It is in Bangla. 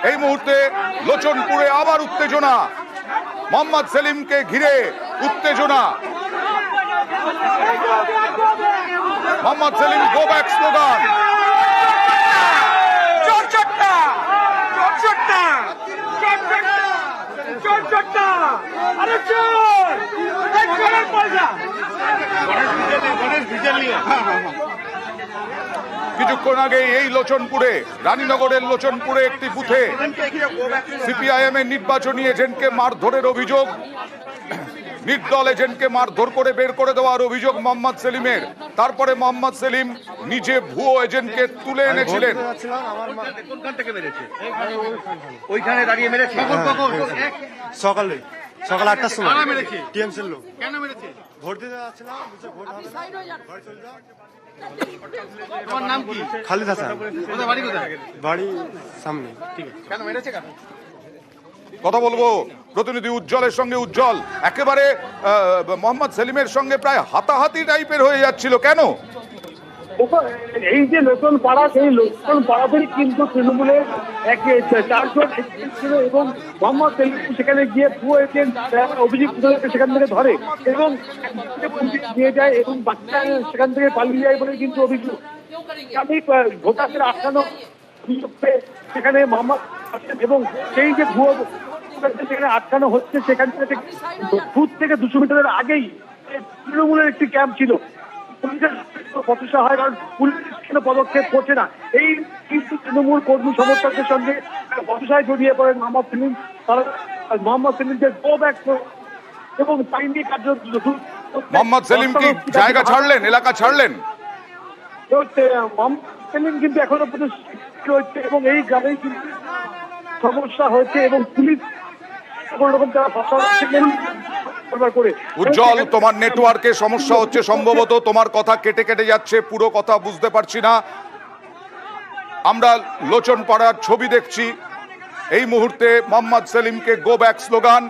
এই মুহূর্তে লোচনপুরে আবার উত্তেজনা, মোহাম্মদ সেলিমকে ঘিরে উত্তেজনা। Mohammad Salim go back slogan. কিছুক্ষণ আগে এই লোচনপুরে, রানীনগরের লোচনপুরে একটি বুথে সিপিআইএম এর নির্বাচনী এজেন্টকে মারধরের অভিযোগ, নির্দল এজেন্টকে মারধর করে বের করে দেওয়ার অভিযোগ মোহাম্মদ সেলিমের। তারপরে মোহাম্মদ সেলিম নিজে ভুয়ো এজেন্টকে তুলে এনেছিলেন। ওইখানে দাঁড়িয়ে মেরেছে সকালে 8টার সময় টিএমসির লোক। কেন মেরেছে? ভোট দিতে যাচ্ছিলাম, ভোট হবে চলে যাও। তোমার নাম কি? খালিদ হাসান। কোথায় বাড়ি? কোথায় বাড়ি? সামনে। ঠিক আছে। কেন মেরেছে? কেন কথা বলবো প্রতিনিধি উজ্জ্বলের সঙ্গে। উজ্জ্বল, একেবারে মোহাম্মদ সেলিমের সঙ্গে প্রায় হাতাহাতি টাইপের হয়ে যাচ্ছিল, কেন? এই যে লোচন পাড়া, সেই লোচন পাড়াতেই কিন্তু তৃণমূলের চারজন ছিল এবং মোহাম্মদ সেলিম সেখানে গিয়ে ভুয়ো এজেন্ট অভিযুক্তদেরকে সেখান থেকে ধরে এবং নিয়ে যায় এবং বাচ্চা সেখান থেকে পালিয়ে যায় বলে কিন্তু অভিযোগ। আমি ভোটারদের আটকানো সেখানে মোহাম্মদ এবং সেই যে ভুয়ো সেখানে আটকানো হচ্ছে, সেখান থেকে বুথ থেকে 200 মিটারের আগেই তৃণমূলের একটি ক্যাম্প ছিল। পুলিশের প্রচেষ্টা হয়, কারণ পুলিশ কোনো পদক্ষেপ করছে না। এই কিন্তু তৃণমূল কর্মী সমর্থকদের সঙ্গে বচসায় জড়িয়ে পড়েন মোহাম্মদ সেলিম। তারা মোহাম্মদ সেলিমকে গো ব্যাক এবং আইনি কার্য। মোহাম্মদ সেলিম কি জায়গা ছাড়লেন, এলাকা ছাড়লেন? মোহাম্মদ সেলিম কিন্তু এখনো পর্যন্ত রয়েছে এবং এই গ্রামেই কিন্তু সমস্যা হয়েছে এবং পুলিশ উজ্জ্বল, তোমার নেটওয়ার্কে সমস্যা হচ্ছে সম্ভবত, তোমার কথা কেটে কেটে যাচ্ছে, পুরো কথা বুঝতে পারছি না। আমরা লোচন পাড়ার ছবি দেখছি। এই মুহূর্তে মোহাম্মদ সেলিমকে গো ব্যাক স্লোগান।